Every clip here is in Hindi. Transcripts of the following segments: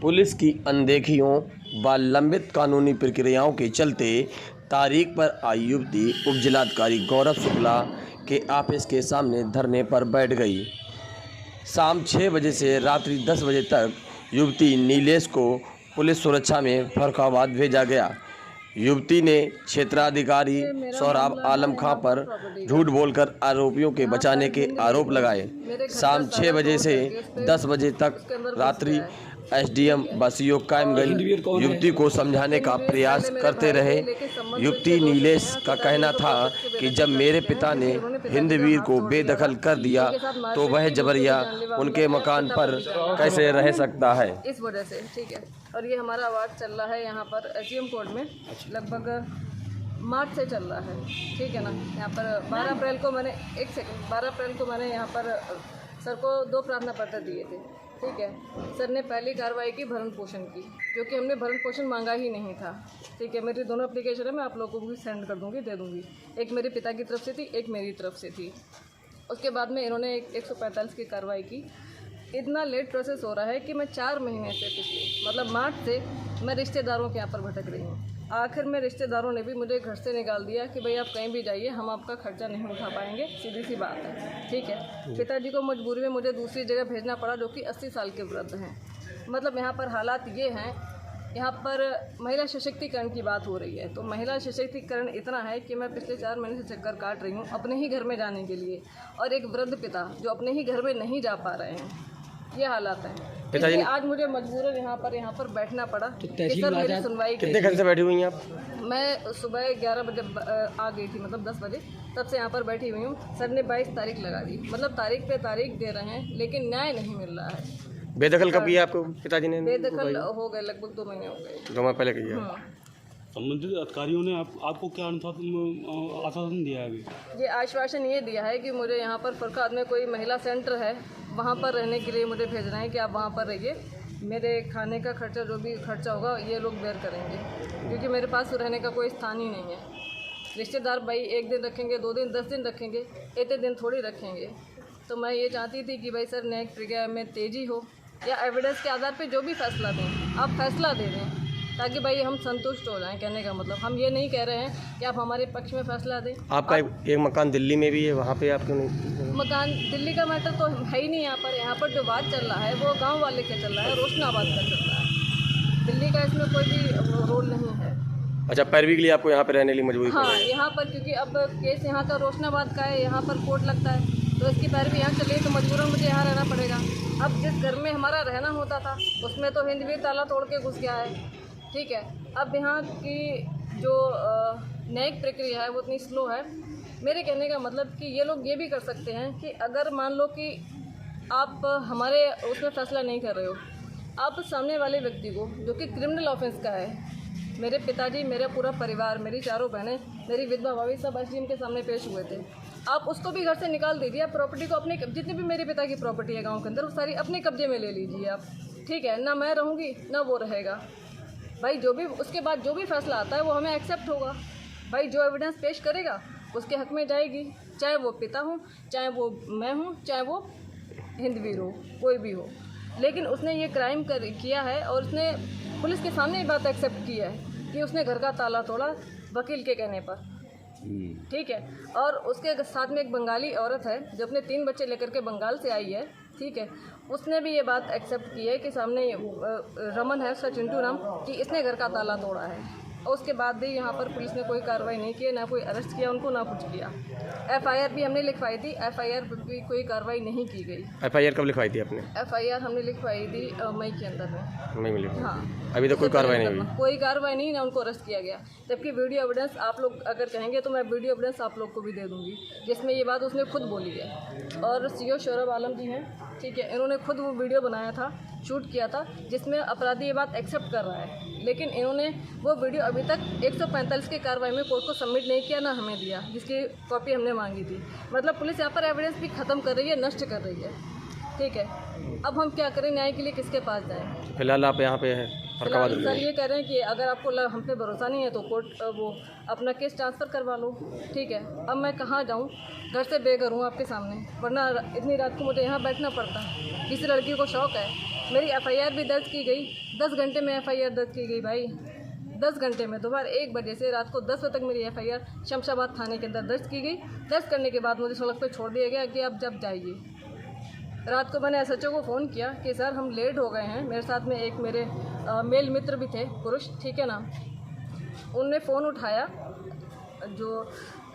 पुलिस की अनदेखियों व लंबित कानूनी प्रक्रियाओं के चलते तारीख पर आई युवती उपजिलाधिकारी गौरव शुक्ला के ऑफिस के सामने धरने पर बैठ गई। शाम 6 बजे से रात्रि 10 बजे तक युवती नीलेश को पुलिस सुरक्षा में फर्रुखाबाद भेजा गया। युवती ने क्षेत्राधिकारी सोहराब आलम खां पर झूठ बोलकर आरोपियों के बचाने के आरोप लगाए। शाम 6 बजे से 10 बजे तक रात्रि एसडीएम बसियो कायमगंज युवती को समझाने का प्रयास करते रहे। युवती नीलेश का कहना था कि जब मेरे पिता ने हिंदवीर को बेदखल कर दिया तो वह जबरिया उनके मकान पर कैसे रह सकता है। इस वजह से ठीक है। और ये हमारा अवार्ड चल रहा है यहाँ पर एसडीएम कोर्ट में लगभग मार्च से चल रहा है, ठीक है ना। यहाँ पर 12 अप्रैल को मैंने 12 अप्रैल को मैंने यहाँ पर सर को 2 प्रार्थना पत्र दिए थे, ठीक है। सर ने पहली कार्रवाई की भरण पोषण की, क्योंकि हमने भरण पोषण मांगा ही नहीं था, ठीक है। मेरी दोनों एप्लीकेशन है, मैं आप लोगों को भी सेंड कर दूँगी, दे दूँगी। एक मेरे पिता की तरफ से थी, एक मेरी तरफ से थी। उसके बाद में इन्होंने 145 की कार्रवाई की। इतना लेट प्रोसेस हो रहा है कि मैं 4 महीने से पिछले मतलब मार्च से मैं रिश्तेदारों के यहाँ पर भटक रही हूँ। आखिर में रिश्तेदारों ने भी मुझे घर से निकाल दिया कि भाई आप कहीं भी जाइए, हम आपका खर्चा नहीं उठा पाएंगे, सीधी सी बात है, ठीक है। पिताजी को मजबूरी में मुझे दूसरी जगह भेजना पड़ा, जो कि 80 साल के वृद्ध हैं। मतलब यहाँ पर हालात ये हैं, यहाँ पर महिला सशक्तिकरण की बात हो रही है। तो महिला सशक्तिकरण इतना है कि मैं पिछले 4 महीने से चक्कर काट रही हूँ अपने ही घर में जाने के लिए, और एक वृद्ध पिता जो अपने ही घर में नहीं जा पा रहे हैं, ये हालात हैं। पिताजी आज मुझे मजबूरन यहाँ पर बैठना पड़ा कि सर मेरी सुनवाई। कितने घंटे से बैठी हुई हैं आप? मैं सुबह 11 बजे आ गई थी, मतलब 10 बजे, तब से यहाँ पर बैठी हुई हूँ। सर ने 22 तारीख लगा दी, मतलब तारीख पे तारीख दे रहे हैं, लेकिन न्याय नहीं मिल रहा है। बेदखल कब किया आपको पिताजी ने? बेदखल हो गए लगभग 2 महीने हो गए। 2 माह पहले किया। संबंधित अधिकारियों ने आपको क्या आश्वासन दिया है? अभी ये आश्वासन ये दिया है कि मुझे यहाँ पर फर्रुखाबाद में कोई महिला सेंटर है, वहाँ पर रहने के लिए मुझे भेज रहे हैं कि आप वहाँ पर रहिए, मेरे खाने का खर्चा जो भी खर्चा होगा ये लोग बेयर करेंगे, क्योंकि मेरे पास रहने का कोई स्थान ही नहीं है। रिश्तेदार भाई 1 दिन रखेंगे, 2 दिन, 10 दिन रखेंगे, इतने दिन थोड़ी रखेंगे। तो मैं ये चाहती थी कि भाई सर न्यायिक प्रक्रिया में तेज़ी हो, या एविडेंस के आधार पर जो भी फैसला दें आप फैसला दे दें, ताकि भाई हम संतुष्ट हो जाएं। कहने का मतलब हम ये नहीं कह रहे हैं कि आप हमारे पक्ष में फैसला दें। आपका एक मकान दिल्ली में भी है, वहाँ पे आप क्यों नहीं? मकान दिल्ली का मैटर तो है ही नहीं यहाँ पर जो बात चल रहा है वो गांव वाले का चल रहा है, रोशनाबाद का चल रहा है। दिल्ली का इसमें कोई भी रोल नहीं है। अच्छा, पैरवी के लिए आपको यहाँ पे रहने के लिए मजबूरी? हाँ, यहाँ पर क्योंकि अब केस यहाँ का रोशनाबाद का है, यहाँ पर कोर्ट लगता है, तो इसकी पैरवी यहाँ चल रही, तो मजबूरन मुझे यहाँ रहना पड़ेगा। अब जिस घर में हमारा रहना होता था उसमें तो हिंदवीर ताला तोड़ के घुस गया है, ठीक है। अब यहाँ की जो न्यायिक प्रक्रिया है वो इतनी स्लो है। मेरे कहने का मतलब कि ये लोग ये भी कर सकते हैं कि अगर मान लो कि आप हमारे उसमें फ़ैसला नहीं कर रहे हो, आप सामने वाले व्यक्ति को जो कि क्रिमिनल ऑफेंस का है, मेरे पिताजी, मेरा पूरा परिवार, मेरी 4 बहनें, मेरी विधवा भाभी सब एसडीएम के सामने पेश हुए थे, आप उसको भी घर से निकाल दीजिए। आप प्रॉपर्टी को अपने, जितनी भी मेरे पिता की प्रॉपर्टी है गाँव के अंदर, वो सारी अपने कब्जे में ले लीजिए आप, ठीक है ना। मैं रहूँगी ना वो रहेगा भाई। जो भी उसके बाद जो भी फैसला आता है वो हमें एक्सेप्ट होगा भाई। जो एविडेंस पेश करेगा उसके हक में जाएगी, चाहे वो पिता हो, चाहे वो मैं हूँ, चाहे वो हिंदवीर हो, कोई भी हो। लेकिन उसने ये क्राइम किया है और उसने पुलिस के सामने ये बात एक्सेप्ट की है कि उसने घर का ताला तोड़ा वकील के कहने पर, ठीक है। और उसके साथ में एक बंगाली औरत है जो अपने 3 बच्चे लेकर के बंगाल से आई है, ठीक है। उसने भी ये बात एक्सेप्ट की है कि सामने रमन है उसका, चिंटू नाम, कि इसने घर का ताला तोड़ा है। और उसके बाद भी यहाँ पर पुलिस ने कोई कार्रवाई नहीं की, ना कोई अरेस्ट किया उनको, ना कुछ किया। एफआईआर भी हमने लिखवाई थी, एफआईआर पर भी कोई कार्रवाई नहीं की गई। एफआईआर कब लिखवाई थी आपने? एफआईआर हमने लिखवाई थी मई के अंदर में। मई में लिखवाई? हाँ, अभी तो कोई कार्रवाई नहीं हुई? कोई कार्रवाई नहीं, ना उनको अरेस्ट किया गया। जबकि वीडियो एविडेंस आप लोग अगर कहेंगे तो मैं वीडियो एविडेंस आप लोग को भी दे दूँगी, जिसमें ये बात उसने खुद बोली है। और सीओ सोहराब आलम जी हैं, ठीक है, इन्होंने खुद वो वीडियो बनाया था, शूट किया था, जिसमें अपराधी ये बात एक्सेप्ट कर रहा है। लेकिन इन्होंने वो वीडियो अभी तक 145 की कार्रवाई में कोर्ट को सबमिट नहीं किया, ना हमें दिया, जिसकी कॉपी हमने मांगी थी। मतलब पुलिस यहाँ पर एविडेंस भी ख़त्म कर रही है, नष्ट कर रही है, ठीक है। अब हम क्या करें, न्याय के लिए किसके पास जाएं? फिलहाल आप यहाँ पे हैं फर्रुखाबाद? सर ये कह रहे हैं कि अगर आपको हम पे भरोसा नहीं है तो कोर्ट वो अपना केस ट्रांसफ़र करवा लो, ठीक है। अब मैं कहाँ जाऊँ, घर से बेघर हूँ आपके सामने, वरना इतनी रात को मुझे यहाँ बैठना पड़ता। किसी लड़की को शौक़ है मेरी एफआईआर भी दर्ज की गई। 10 घंटे में एफआईआर दर्ज की गई भाई, 10 घंटे में। दोपहर 1 बजे से रात को 10 बजे तक मेरी एफआईआर शमशाबाद थाने के अंदर दर्ज की गई। दर्ज करने के बाद मुझे सड़क पर छोड़ दिया गया कि आप जब जाइए। रात को मैंने एसएचओ को फ़ोन किया कि सर हम लेट हो गए हैं। मेरे साथ में एक मेरे मेल मित्र भी थे, पुरुष, ठीक है ना। उनने फ़ोन उठाया, जो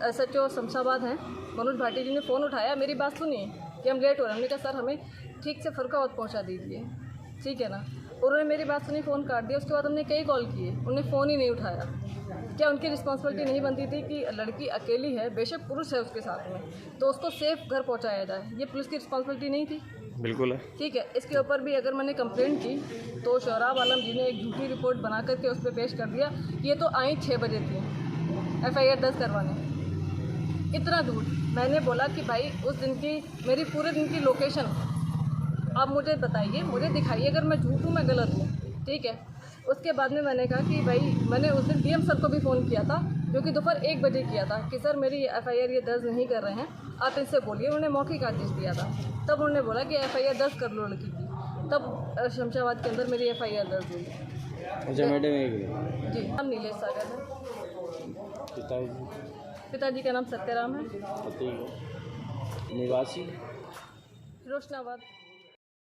एसएचओ शमशाबाद हैं मनोज भाटी जी ने फ़ोन उठाया, मेरी बात सुनिए कि हम लेट हो रहे हैं। हमने कहा सर हमें ठीक से फरुखाबाद पहुंचा दीजिए, ठीक है ना। उन्होंने मेरी बात सुनी, फ़ोन काट दिया। उसके बाद हमने कई कॉल किए, उन्होंने फ़ोन ही नहीं उठाया। क्या उनकी रिस्पॉन्सिबिलिटी नहीं बनती थी कि लड़की अकेली है, बेशक पुरुष है उसके साथ में, तो उसको सेफ घर पहुंचाया जाए? ये पुलिस की रिस्पॉन्सिबिलिटी नहीं थी? बिल्कुल है। ठीक है। इसके ऊपर भी अगर मैंने कंप्लेंट की तो शोहराब आलम जी ने एक झूठी रिपोर्ट बना करके उस पर पेश कर दिया। ये तो आई 6 बजे थी एफआईआर दर्ज करवाने। इतना झूठ। मैंने बोला कि भाई उस दिन की मेरी पूरे दिन की लोकेशन आप मुझे बताइए, मुझे दिखाइए, अगर मैं झूठ हूँ, मैं गलत हूँ, ठीक है। उसके बाद में मैंने कहा कि भाई मैंने उस दिन डीएम सर को भी फ़ोन किया था, जो कि दोपहर 1 बजे किया था, कि सर मेरी एफआईआर ये दर्ज नहीं कर रहे हैं, आप इनसे बोलिए। उन्होंने मौखिक आदेश दिया था। तब उन्होंने बोला कि एफआईआर दर्ज कर लो लड़की की। तब शमशाबाद के अंदर मेरी एफआईआर दर्ज हुई। अच्छा मैडम, जी, नाम नीलेश सागर है। पिताजी पिताजी का नाम सत्यराम है, निवासी रोशनाबाद।